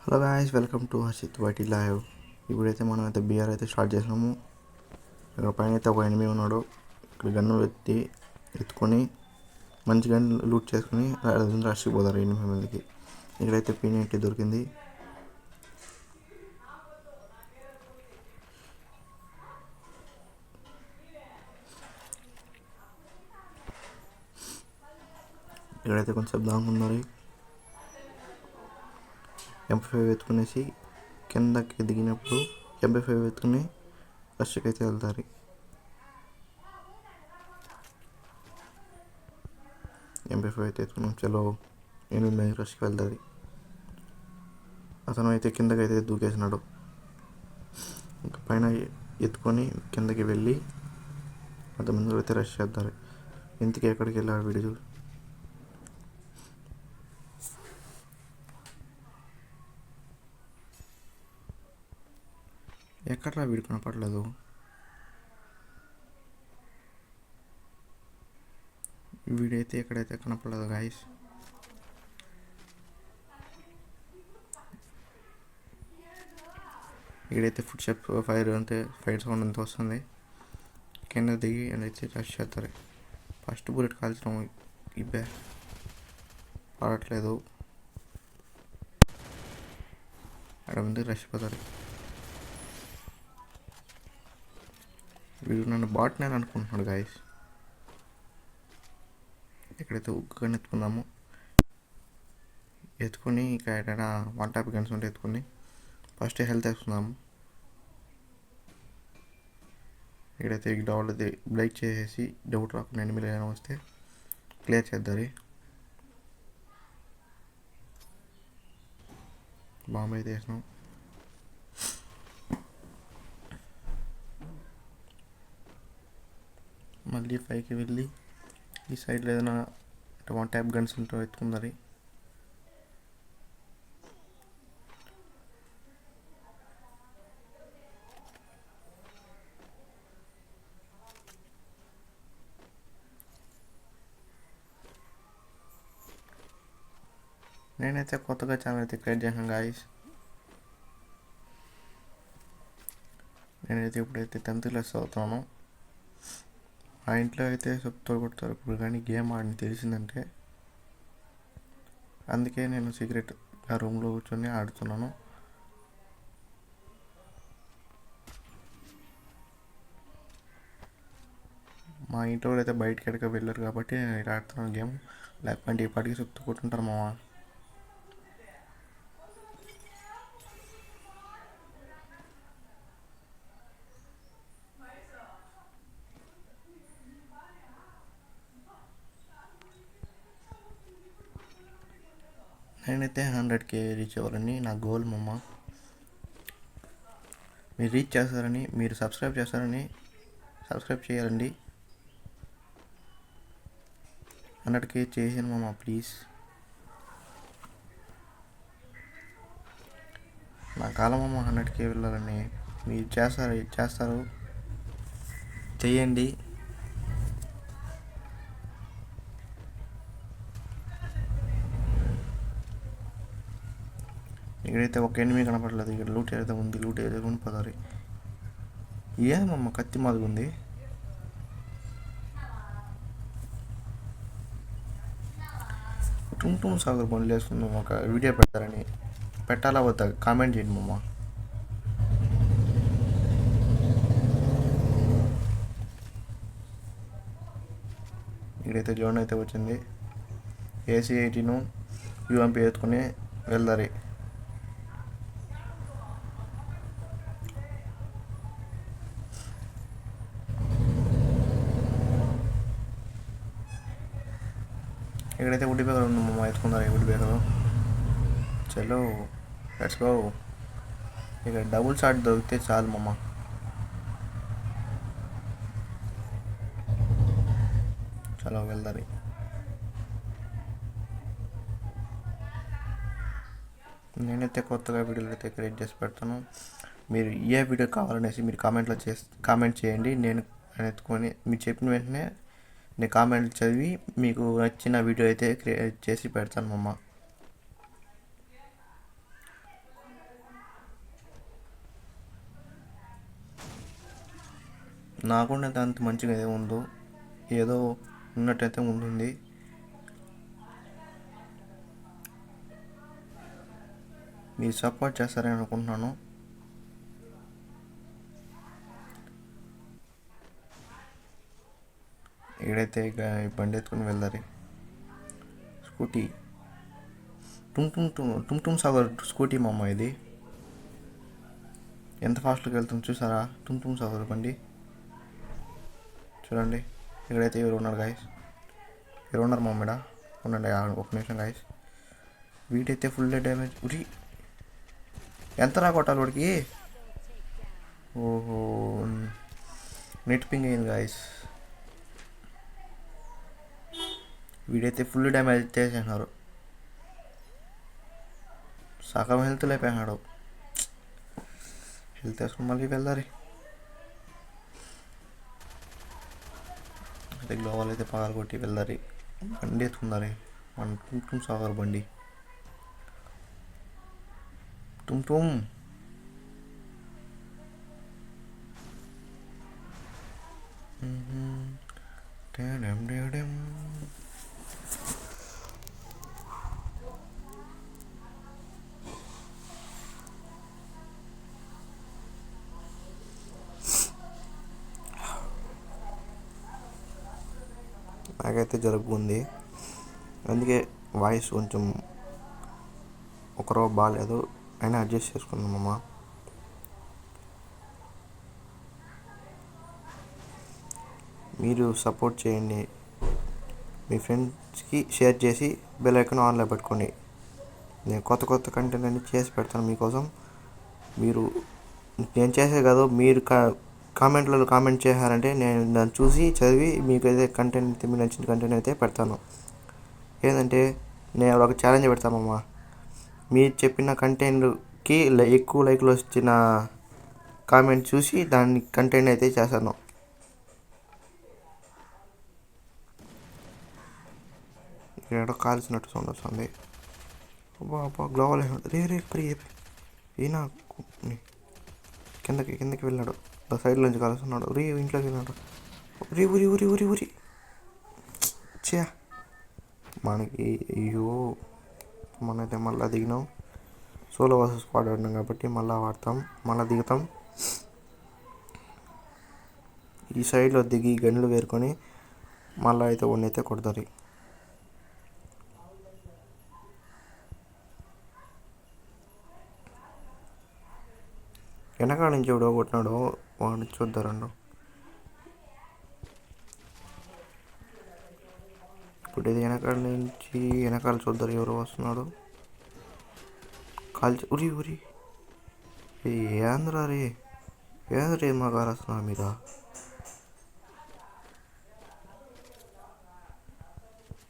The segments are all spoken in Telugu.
Hello guys, welcome to Harshit YT live. ఇప్పుడైతే మనం అయితే బీఆర్ అయితే స్టార్ట్ చేసినాము. ఇక్కడ పైన అయితే ఒక ఎనిమిది ఉన్నాడు. ఇక్కడ గన్ను ఎత్తుకొని మంచి గన్ను లూట్ చేసుకుని రష్కి పోతారు 8 మందికి. ఇక్కడైతే P90 దొరికింది. ఇక్కడైతే కొంచెం దాంగున్నారు. MP5 ఎత్తుకునేసి కిందకి దిగినప్పుడు MP5 ఎత్తుకుని రష్కి అయితే వెళ్తారు. MP5 అయితే ఎత్తుకున్నాం. చలో 8 మంది రష్కి వెళ్తుంది. అతను అయితే కిందకి అయితే దూకేసినాడు. ఇంకా పైన ఎత్తుకొని కిందకి వెళ్ళి అంతమంది అయితే రష్ చేస్తారు. ఇంతకీ ఎక్కడికి వెళ్ళాడు వీడు? ఎక్కడ్రా వీడు? కనపడలేదు. వీడైతే ఎక్కడైతే కనపడలేదు గాయస్. వీడైతే ఫుడ్ స్టెప్ ఫైర్ సౌండ్ అంతా వస్తుంది. కింద దిగి అయితే రష్ చేస్తారు. ఫస్ట్ బుల్లెట్ కాల్చడం ఇబ్బే పడట్లేదు. అక్కడ ముందు రష్ పోతారు. వీడు నన్ను బాట్ నేను అనుకుంటున్నాడు గాయస్. ఇక్కడైతే ఉగ్గుని ఎత్తుకొని ఇక ఎక్కడైనా 1 టాప్ గన్స్ ఉంటే ఎత్తుకొని ఫస్ట్ హెల్త్ వేసుకుందాము. ఇక్కడైతే డౌట్ బ్రేక్ చేసేసి డౌట్ రాకుండా ఎనిమిది ఏమైనా వస్తే క్లియర్ చేద్దారు. బాంబే అయితే వేసినాం. మళ్ళీ 5కి వెళ్ళి ఈ సైడ్లో ఏదైనా 1 టాప్ గన్స్ ఉంటే ఎత్తుకుందారు. నేనైతే కొత్తగా ఛానల్ అయితే క్రియేట్ చేశాను గాయస్. నేనైతే ఇప్పుడైతే 10th క్లాస్ చదువుతున్నాను. మా ఇంట్లో అయితే చెప్తూ కొడతారు ఇప్పుడు కానీ గేమ్ ఆడిని తెలిసిందంటే. అందుకే నేను సీక్రెట్ ఆ రూమ్లో కూర్చొని ఆడుతున్నాను. మా ఇంట్లో అయితే బయటకి ఎడక వెళ్ళరు కాబట్టి నేను ఇలా ఆడుతున్నాను గేమ్. లేకపోతే ఇప్పటికీ చెప్తూ కొట్టుంటారు మామ. నేనైతే 100K రీచ్ అవ్వాలని నా గోల్ మమ్మ. మీరు రీచ్ చేస్తారని, మీరు సబ్స్క్రైబ్ చేయాలండి. 100K చేసాను మమ్మ, ప్లీజ్. నా కాలం మమ్మ 100K వెళ్ళాలని. మీరు చేస్తారు చెయ్యండి. ఇక్కడైతే ఒక ఎనిమిది కనపడలేదు. ఇక్కడ లూట్ ఏదైతే ఉంది, లూట్ ఏదైతే కొనిపోతారు. ఏమమ్మ కత్తి మాదుగుంది. టుంటుమ్ సాగర్ బండ్లు వేసుకుని ఒక వీడియో పెడతారని పెట్టాలా వద్దా కామెంట్ చేయండి మమ్మ. ఇక్కడైతే జోన్ అయితే వచ్చింది. AC-80ను UMP ఎత్తుకుని వెళ్దారి. ఇక్కడైతే వుడ్ బేగర్ ఉంది మమ్మ, ఎత్తుకున్నారు వుడ్ బేగర్. చలో లెట్స్ గో. ఇక్కడ డబుల్ షాట్ దొరికితే చాలు మమ్మ. చలో వెళ్దారి. నేనైతే కొత్తగా వీడియోలు అయితే క్రియేట్ చేసి పెడతాను. మీరు ఏ వీడియో కావాలనేసి మీరు కామెంట్ చేయండి. నేను ఎత్తుకొని మీరు చెప్పిన వెంటనే నేను కామెంట్ చదివి మీకు నచ్చిన వీడియో అయితే క్రియేట్ చేసి పెడతాను మమ్మ. నాకుండా అంత మంచిగా ఏదో ఉందో ఏదో ఉన్నట్టయితే ఉంటుంది. మీరు సపోర్ట్ చేస్తారని అనుకుంటున్నాను. ఏడైతే ఇక బండి ఎత్తుకుని వెళ్దారి. స్కూటీ టుమ్ సాగర్ స్కూటీ మా అమ్మ ఇది. ఎంత ఫాస్ట్గా వెళ్తుంది చూసారా? టుమ్ సాగర్ బండి చూడండి. ఇక్కడైతే ఎవరు ఉన్నారు గాయస్? ఎవరు ఉన్నారు మమ్మీడ? ఉండండి ఒక నిమిషం గాయస్. వీటైతే ఫుల్ డ్యామేజ్. ఉరి ఎంత కొట్టాలి వాడికి? ఓహో, నెట్ పింగ్ అయింది గాయస్. వీడైతే ఫుల్ డ్యామేజ్ చేసేసినారు. సగం హెల్త్ లేకపోయినాడు. హెల్త్ వేసుకుని మళ్ళీ వెళ్దారి. అయితే గ్లోవల్ అయితే పగలు కొట్టి వెళ్దారి. బండి ఎత్తుకుందారి. మన టుమ్ సాగర్ బండి. టుమ్ నాకైతే జరుగుతుంది. అందుకే వాయిస్ కొంచెం ఒకరో బాగాలేదు, అయినా అడ్జస్ట్ చేసుకున్నామమ్మా. మీరు సపోర్ట్ చేయండి, మీ ఫ్రెండ్స్కి షేర్ చేసి బెల్ ఐకాన్ ఆన్లో పెట్టుకోండి. నేను కొత్త కంటెంట్ అన్ని చేసి పెడతాను మీకోసం. నేను చేసే కాదు, మీరు కామెంట్లలో కామెంట్ చేశారంటే నేను దాన్ని చూసి చదివి మీకు అయితే కంటెంట్ మీకు నచ్చిన కంటెంట్ అయితే పెడతాను. ఏంటంటే నేను ఒక ఛాలెంజ్ పెడతామమ్మా. మీరు చెప్పిన కంటెంట్కి ఎక్కువ లైక్లు వచ్చిన కామెంట్ చూసి దాన్ని కంటెంట్ అయితే చేస్తాను. ఇక్కడ కాల్చినట్టు సౌండ్ వస్తుంది. అబ్బా గ్లోవల్ రే ఈయన కిందకి వెళ్ళాడు. సైడ్ నుంచి కాలుస్తున్నాడు. ఇంట్లోకి వెళ్ళాడు. ఉరి చే మనకి అయ్యో, మనైతే మళ్ళీ దిగినాం. సోలో వర్సెస్ స్క్వాడ్ ఆడినాం కాబట్టి మళ్ళీ దిగుతాం. ఈ సైడ్లో దిగి గన్లు వేరుకొని మళ్ళీ అయితే అయితే కొడతారు. వెనకాల నుంచి ఎవడో కొట్టినాడో వాడిని చూద్దారండు. ఇప్పుడు ఇది వెనకాల చూద్దరు ఎవరో వస్తున్నాడు. కాల్చి ఉరి ఏంద్రా రే మా గారు వస్తున్నారు మీద.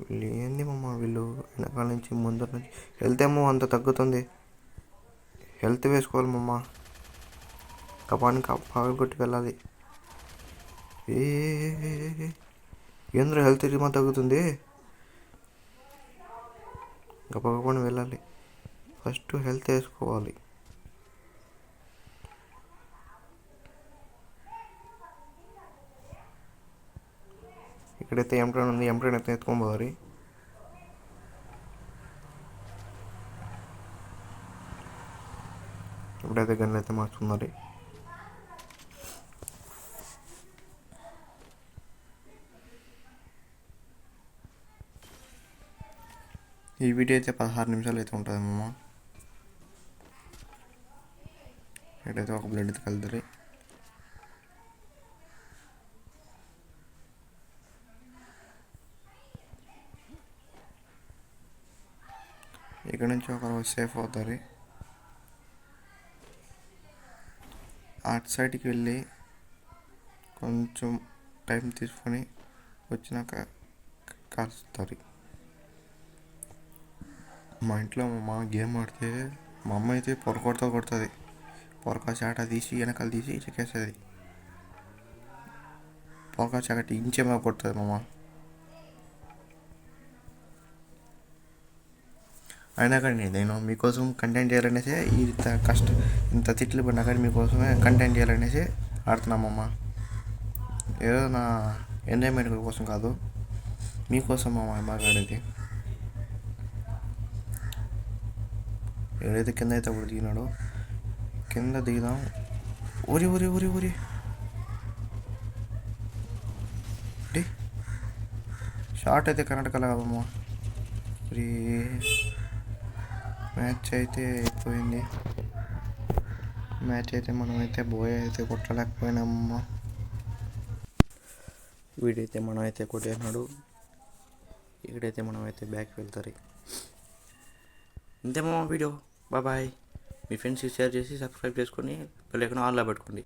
వీళ్ళు ఏంది మమ్మ, వీళ్ళు వెనకాల నుంచి ముందర నుంచి హెల్త్ ఏమో అంత తగ్గుతుంది. హెల్త్ వేసుకోవాలి మమ్మ. కపాన్ని పగలు కొట్టి వెళ్ళాలి. ఏంద్ర హెల్త్ ఏమో తగ్గుతుంది. గప్పని వెళ్ళాలి. ఫస్ట్ హెల్త్ వేసుకోవాలి. ఇక్కడైతే ఎంట్రైన్ ఉంది. ఎంట్రైన్ అయితే ఎత్తుకొని పోవాలి. ఇప్పుడైతే గన్లు అయితే మార్చుకున్నారు. ఈ వీడియో అయితే 16 నిమిషాలు అయితే ఉంటుంది అమ్మమ్మ. ఇక్కడైతే ఒక బ్లడ్ అయితే కలుతుంది. ఇక్కడ నుంచి ఒకరు సేఫ్ అవుతారు. అటు సైడ్కి వెళ్ళి కొంచెం టైం తీసుకొని వచ్చినాక కాల్చుతారు. మా ఇంట్లో మా గేమ్ ఆడితే మా అమ్మ అయితే కొడుతుంది. పొరకా చాట తీసి వెనకాల తీసి చెక్కేస్తుంది. పొరకా చాట ఇంచేమో కొడుతుంది మా అమ్మ. అయినా కానీ నేను మీకోసం కంటెంట్ చేయాలనేసి ఇంత తిట్లు పడినా కానీ మీకోసమే కంటెంట్ చేయాలనేసి ఆడుతున్నామమ్మ. ఏదో నా ఎంజాయ్మెంట్ కోసం కాదు, మీకోసం మా బాగా ఆడేది. ఏదైతే కింద అయితే అప్పుడు దిగినాడో కింద దిగుదాం. ఊరి ఊరి ఊరి ఊరి షార్ట్ అయితే కర్ణాటకలో కాదమ్మా. మరి మ్యాచ్ అయితే అయిపోయింది. మ్యాచ్ అయితే మనమైతే బోయ్ అయితే కొట్టలేకపోయినామమ్మా. వీడైతే మనమైతే కొట్టేసినాడు. ఇక్కడైతే మనమైతే బ్యాక్ వెళ్తారు. ఇంతేమో వీడియో. బాయ్. మీ ఫ్రెండ్స్కి షేర్ చేసి సబ్స్క్రైబ్ చేసుకొని బెల్ ఐకాన్ ఆన్లో పెట్టుకోండి.